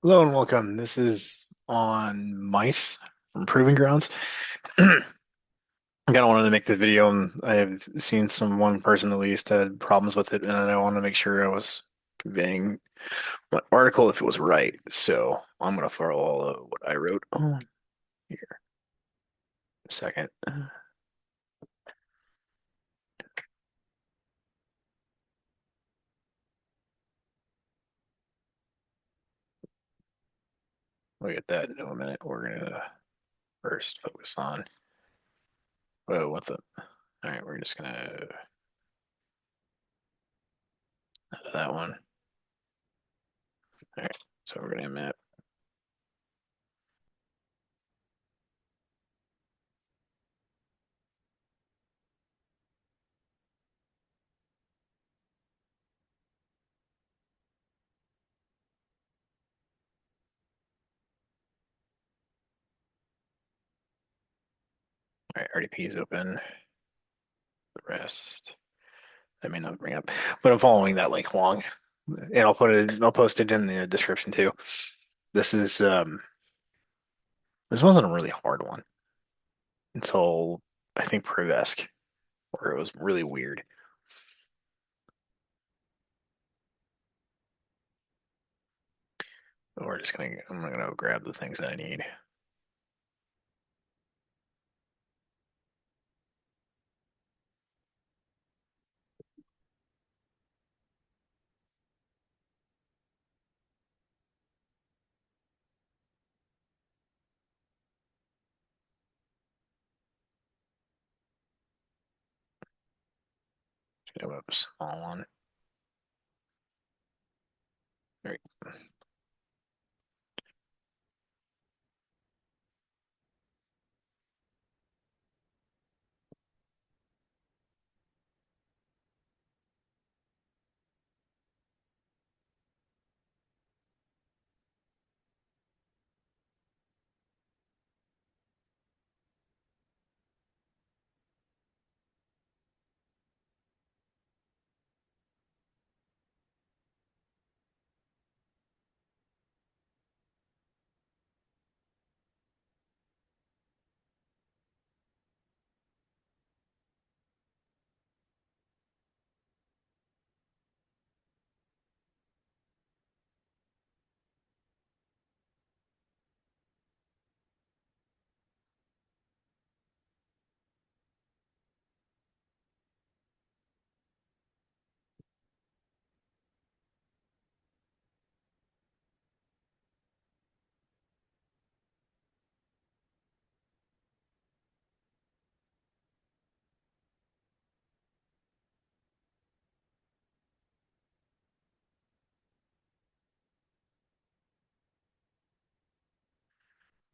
Hello and welcome. This is on mice from Proving Grounds. I kind of wanted to make this video, and I have seen one person at least had problems with it, and I wanted to make sure I was conveying what article if it was right. So I'm gonna follow what I wrote. Oh, here, a second. We'll get that in a minute. We're gonna first focus on what the. All right, we're just gonna that one. All right, so we're gonna map. All right, RDP is open. The rest. I may not bring up, but I'm following that link along, and I'll post it in the description too. This is this wasn't a really hard one until I think Provesk, where it was really weird. But I'm gonna go grab the things that I need. Show up a small one. All right.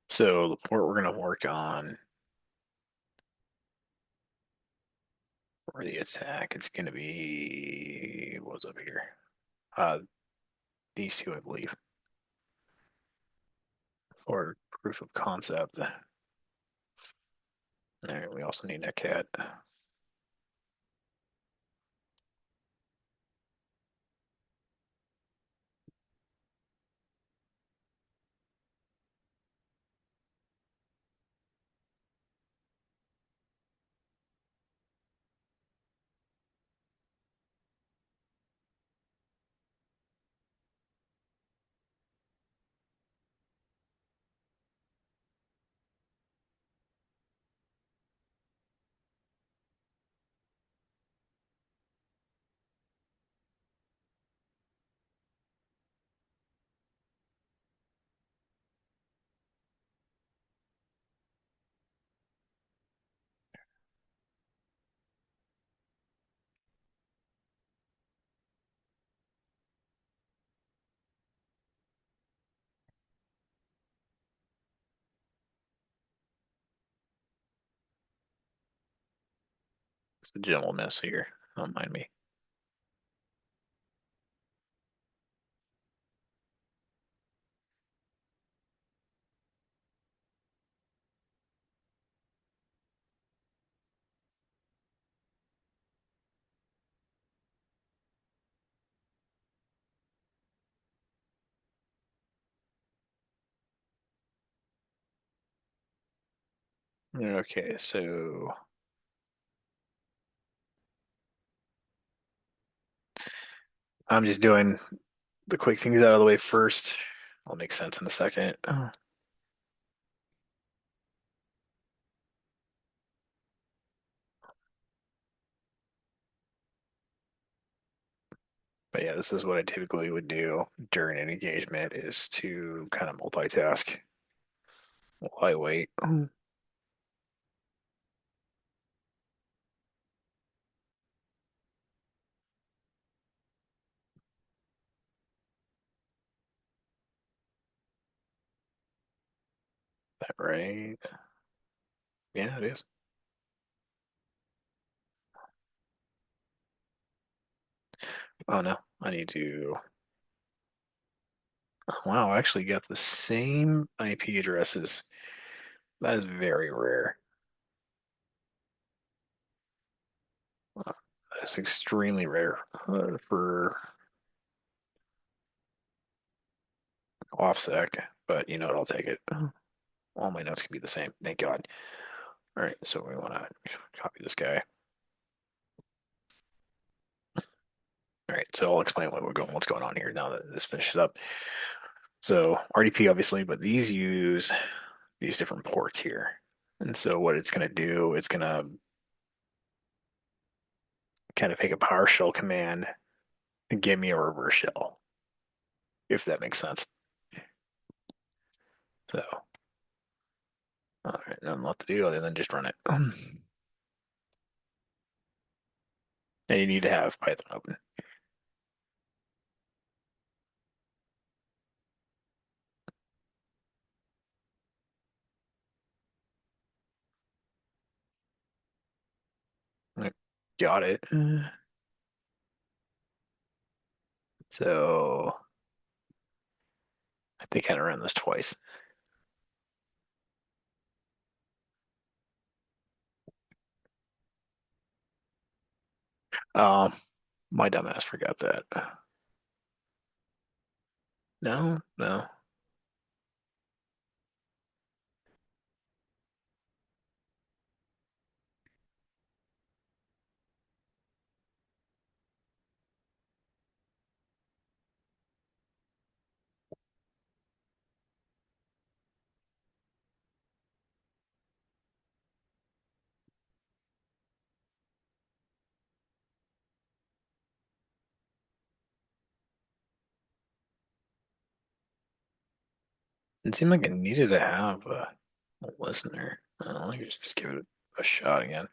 So the port we're gonna work on for the attack, it's gonna be what's up here. Uh, these two, I believe, or proof of concept. All right, we also need a cat. It's a general mess here. Don't mind me. Okay, so I'm just doing the quick things out of the way first. I'll make sense in a second. But yeah, this is what I typically would do during an engagement is to kind of multitask while I wait. That right? Yeah, it is. Oh no, I need to. Oh, wow, I actually got the same IP addresses. That is very rare. Uh, That's extremely rare for OffSec, but you know what? I'll take it. All my notes can be the same. Thank God. All right, so we want to copy this guy. All right, so I'll explain what's going on here now that this finishes up. So RDP obviously, but these use these different ports here. And so what it's going to do, it's going to kind of take a PowerShell command and give me a reverse shell, if that makes sense. So, all right, nothing left to do other than just run it. And you need to have Python open. Got it. So I think I had to run this twice. Um, my dumbass forgot that. No, no. It seemed like it needed to have a listener. Let me just give it a shot again.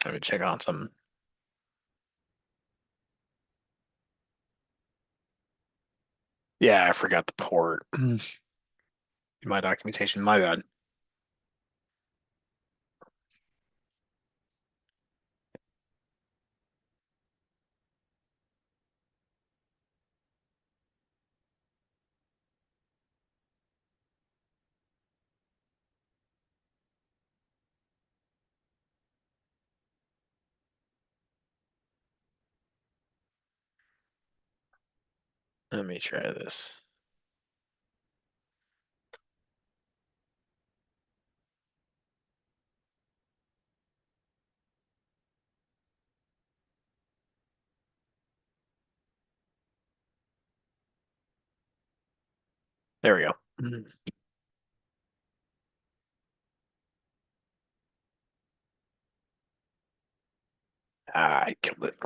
Let me check on some. Yeah, I forgot the port in my documentation. My bad. Let me try this. There we go. Ah, I killed it.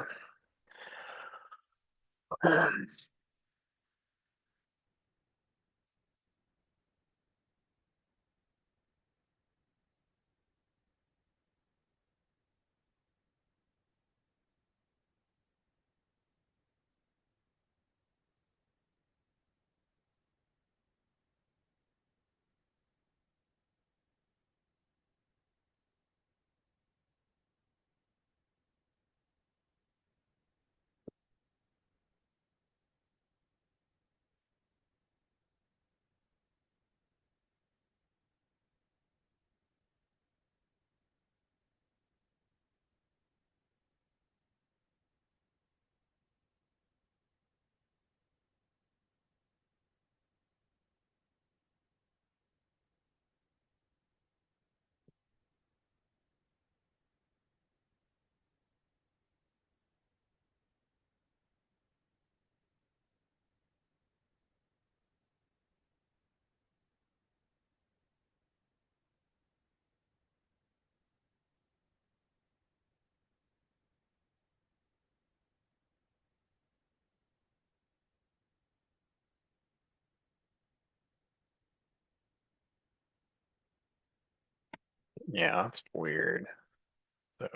Yeah, that's weird. So,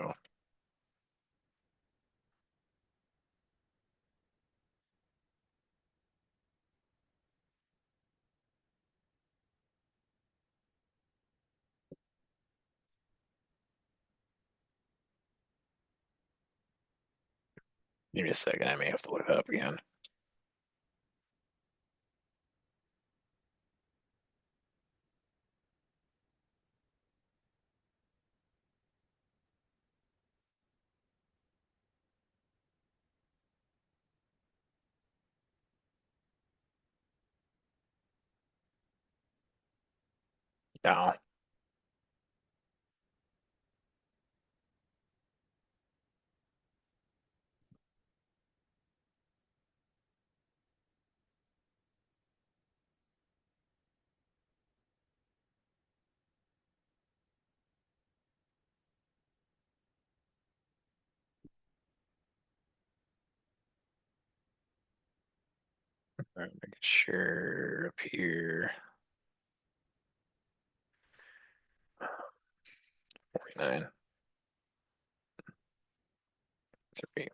give me a second. I may have to look that up again. No. All right, make sure up here. 49. 3.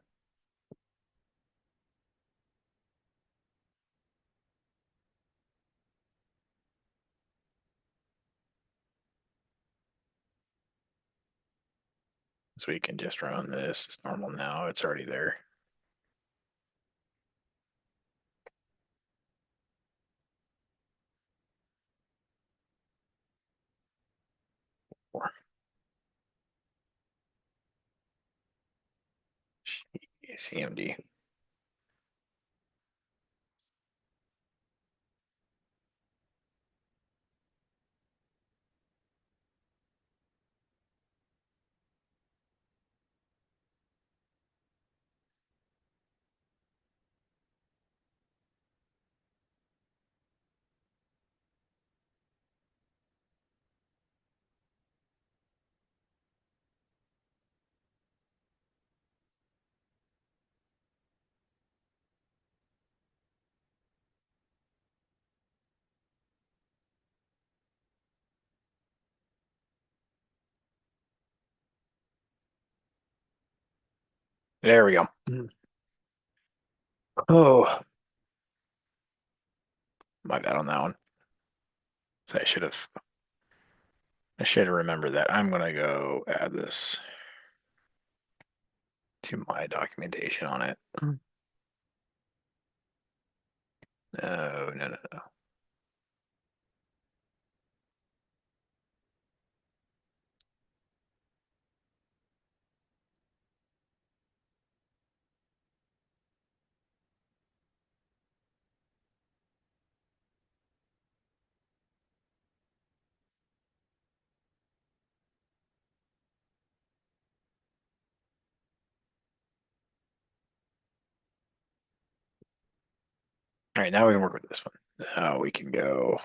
So we can just run this. It's normal now. It's already there. CMD. There we go. Oh, my bad on that one. So I should have remembered that. I'm gonna go add this to my documentation on it. No, no, no, no. All right, now we can work with this one. Now we can go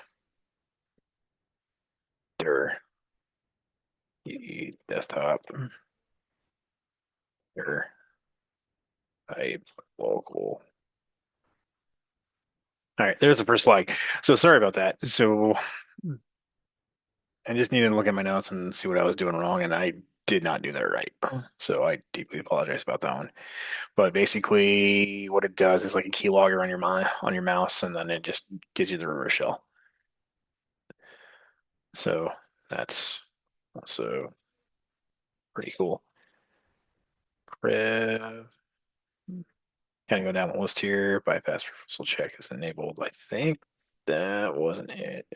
dir desktop. Here, type local. All right, there's the first flag. So sorry about that. So I just needed to look at my notes and see what I was doing wrong, and I did not do that right. So I deeply apologize about that one. But basically, what it does is like a keylogger on your mouse, and then it just gives you the reverse shell. So that's also pretty cool. Rev. Kind of go down the list here. Bypass reversal check is enabled. I think that wasn't it.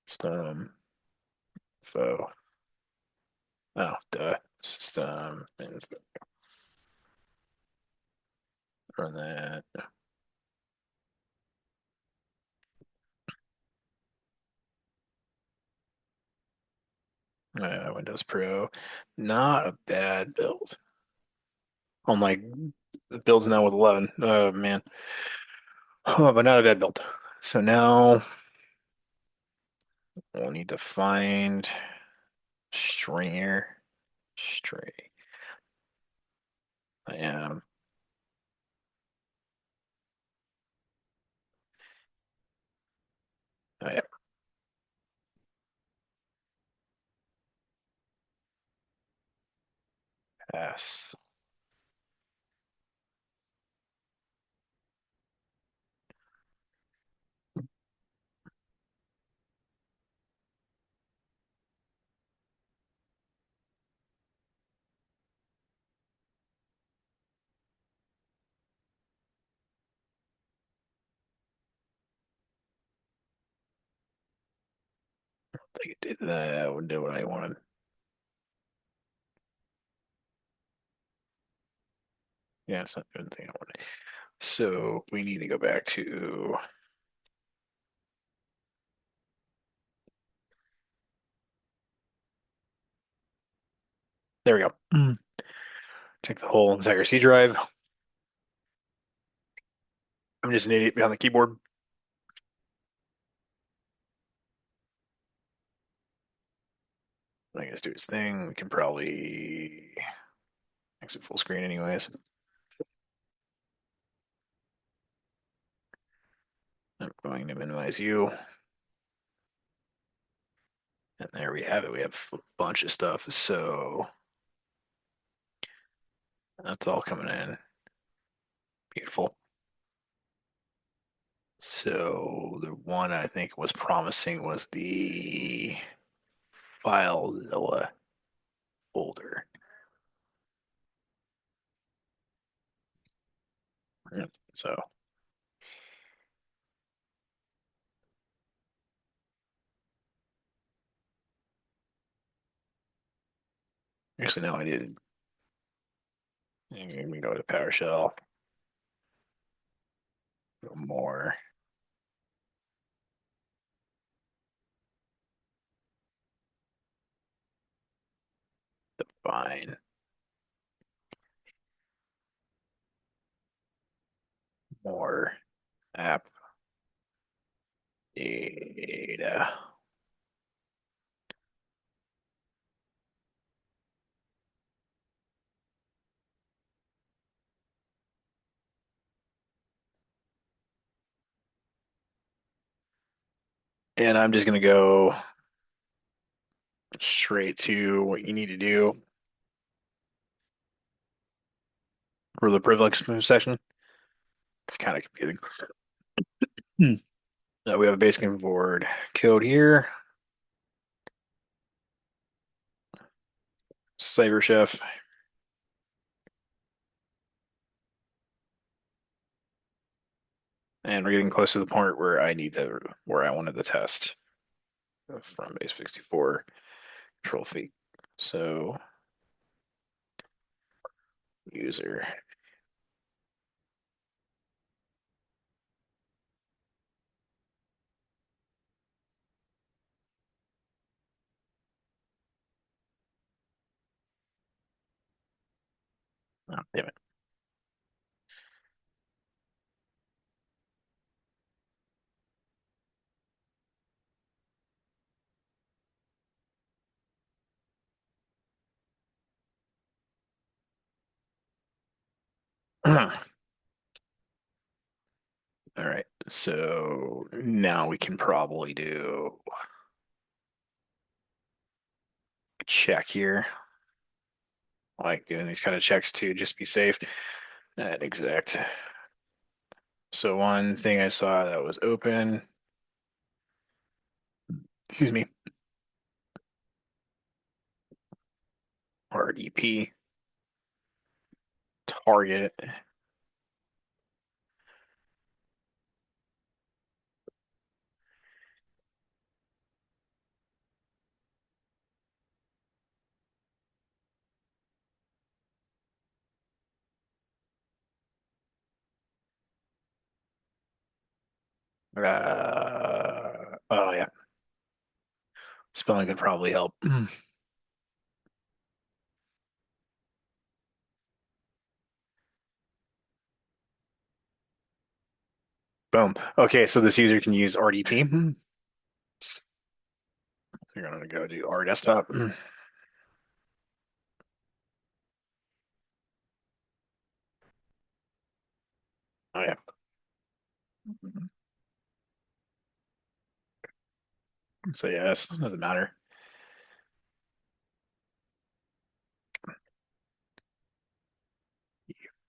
System info. Oh, duh. System info. Run that. Windows Pro. Not a bad build. On like builds now with 11. Oh man. Oh, but not a bad build. So now we'll need to find stringer. String. I am. I am pass. I think it did that. Would do what I wanted. Yeah, it's not doing the thing I wanted. So we need to go back to there we go. Check the hole inside your C drive. I'm just an idiot behind the keyboard. I guess do its thing. We can probably exit full screen anyways. I'm going to minimize you. And there we have it. We have a bunch of stuff. So that's all coming in. Beautiful. So the one I think was promising was the FileZilla folder. Yep. So actually, no, I did. We go to PowerShell. Go more. Define. More app data. And I'm just going to go straight to what you need to do for the privilege section. It's kind of confusing. Hmm. We have a basic board code here. Cyber Chef. And we're getting close to the point where I wanted the test from base 64 control feed. So user. Oh, damn it. All right, so now we can probably do a check here. I like doing these kind of checks too, just be safe. And exact. So one thing I saw that was open, excuse me, RDP, target. Oh yeah, spelling could probably help. Boom. Okay, so this user can use RDP. You're gonna go to our desktop. Oh yeah. So yes, doesn't matter.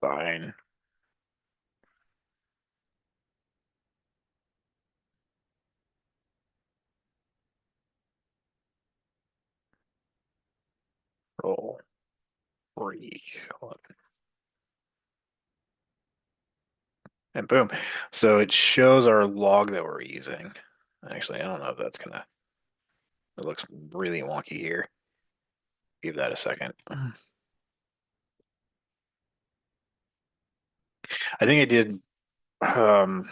Fine. Roll free. And boom. So it shows our log that we're using. Actually, I don't know if that's gonna, it looks really wonky here. Give that a second. I think I did um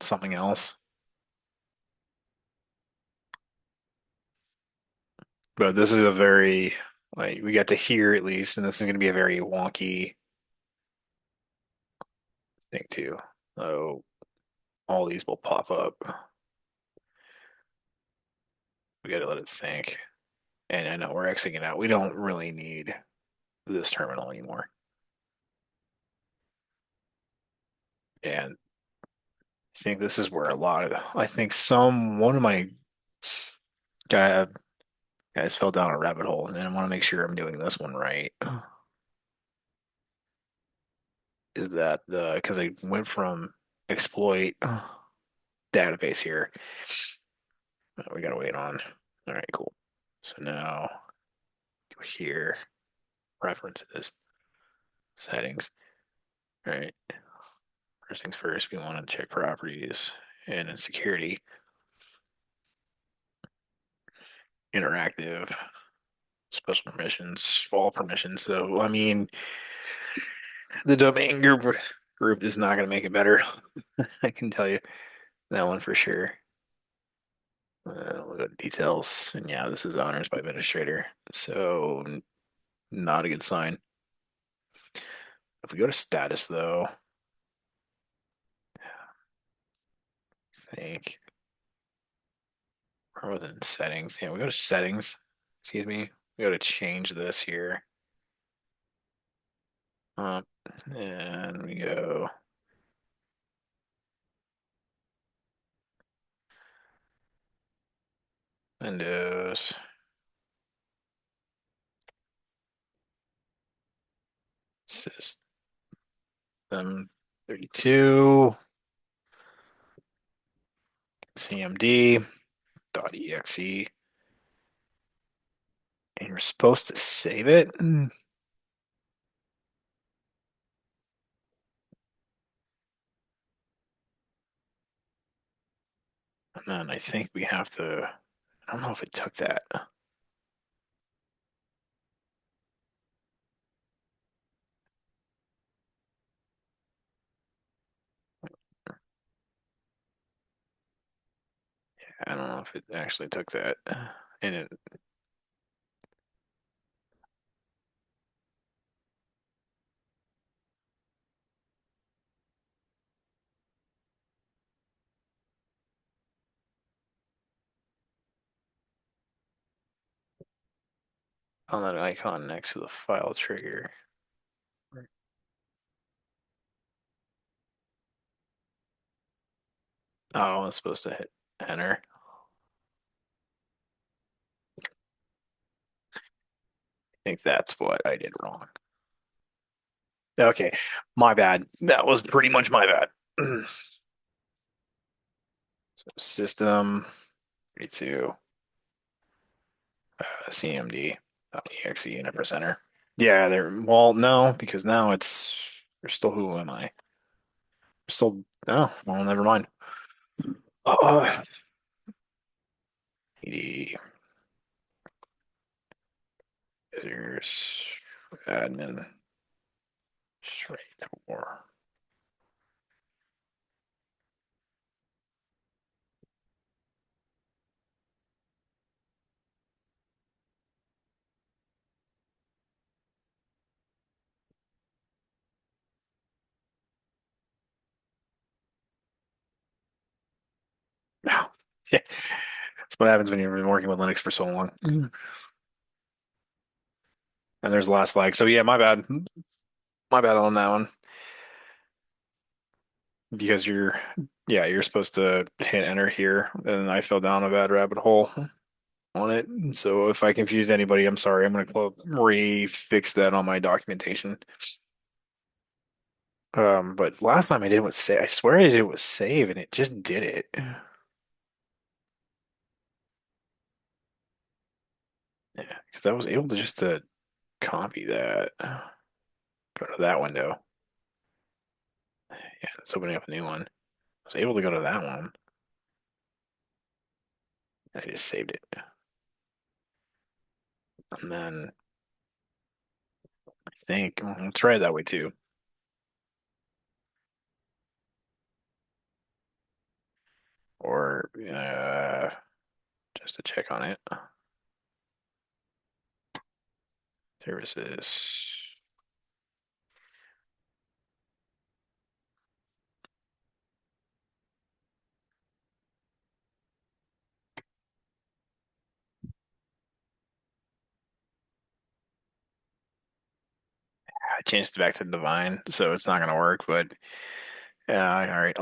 something else, but this is a very, like, we got to hear at least, and this is gonna be a very wonky thing too. So all these will pop up. We gotta let it think. And I know we're Xing it out. We don't really need this terminal anymore. And I think this is where a lot of, I think one of my guy, guys fell down a rabbit hole, and I want to make sure I'm doing this one right. Is that because I went from exploit database here. We gotta wait on. All right, cool. So now go here, preferences, settings. All right. First things first, we want to check properties and in security, interactive, special permissions, all permissions. So I mean, the domain group is not going to make it better. I can tell you that one for sure. We'll go to details, and yeah, this is honors by administrator, so not a good sign. If we go to status, though, I think or within settings, yeah, we go to settings. Excuse me, we go to change this here. Um, and we go Windows System 32 cmd.exe, and you're supposed to save it. And then I think we have to, I don't know if it took that. I don't know if it actually took that. And it, on that icon next to the file trigger. Oh, I was supposed to hit enter. I think that's what I did wrong. Okay, my bad. That was pretty much my bad. So system 32 CMD .exe and a percenter. Yeah, there. Well, no, because now it's there's still who am I? Still oh, well, never mind. Uh, ED visitors admin straight or no. Yeah, that's what happens when you've been working with Linux for so long. And there's the last flag. So yeah, my bad. My bad on that one. Because yeah, you're supposed to hit enter here, and I fell down a bad rabbit hole on it. So if I confused anybody, I'm sorry. I'm gonna re-fix that on my documentation. But last time I did it with save. I swear I did it with save, and it just did it. Yeah, because I was able to just to copy that. Go to that window. Yeah, it's opening up a new one. I was able to go to that one. I just saved it. And then I think I'll try it that way too. Or just to check on it. Services. I changed it back to Divine, so it's not gonna work, but yeah, all right.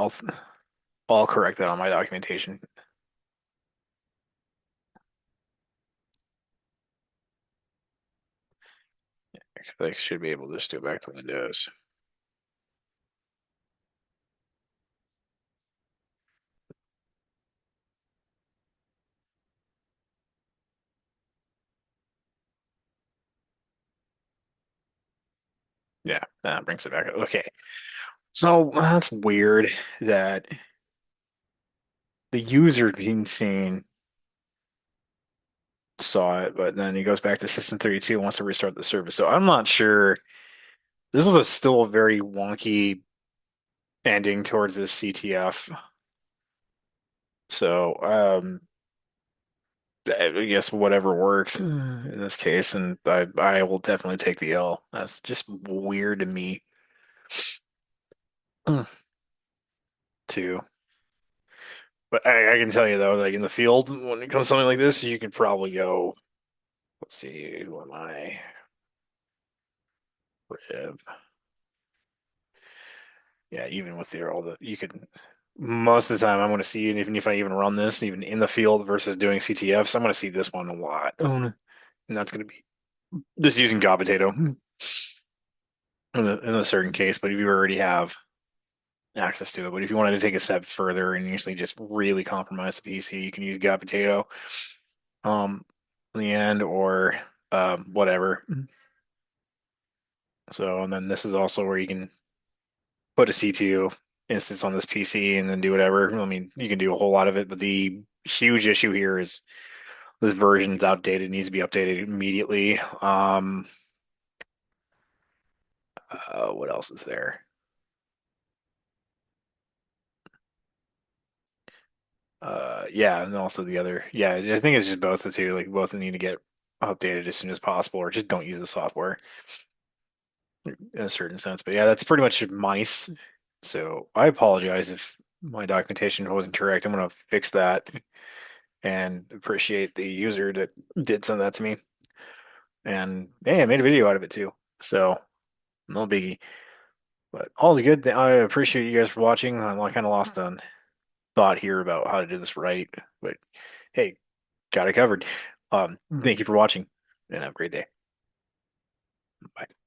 I'll correct that on my documentation. I should be able to just do it back to Windows. Yeah, that brings it back. Okay. So that's weird that the user being seen saw it, but then he goes back to System 32 and wants to restart the service. So I'm not sure. This was still a very wonky ending towards this CTF. So I guess whatever works in this case, and I will definitely take the L. That's just weird to me too. But I can tell you though, like in the field, when it comes to something like this, you can probably go. Let's see, who am I? Rev. Yeah, even with all the you could most of the time I'm going to see, and even if I even run this, even in the field versus doing CTFs, I'm going to see this one a lot, and that's going to be just using Ga potato in a certain case. But if you already have access to it, but if you wanted to take a step further and usually just really compromise the PC, you can use Ga potato, um, in the end or whatever. So, and then this is also where you can put a C2 instance on this PC and then do whatever. I mean, you can do a whole lot of it, but the huge issue here is this version is outdated, needs to be updated immediately. What else is there? Yeah, and also the other, yeah, I think it's just both the two. Like both need to get updated as soon as possible, or just don't use the software in a certain sense. But yeah, that's pretty much mice. So I apologize if my documentation wasn't correct. I'm gonna fix that and appreciate the user that did send that to me. And hey, I made a video out of it too. So no biggie. But all's good. I appreciate you guys for watching. I'm kind of lost on thought here about how to do this right, but hey, got it covered. Thank you for watching and have a great day. Bye.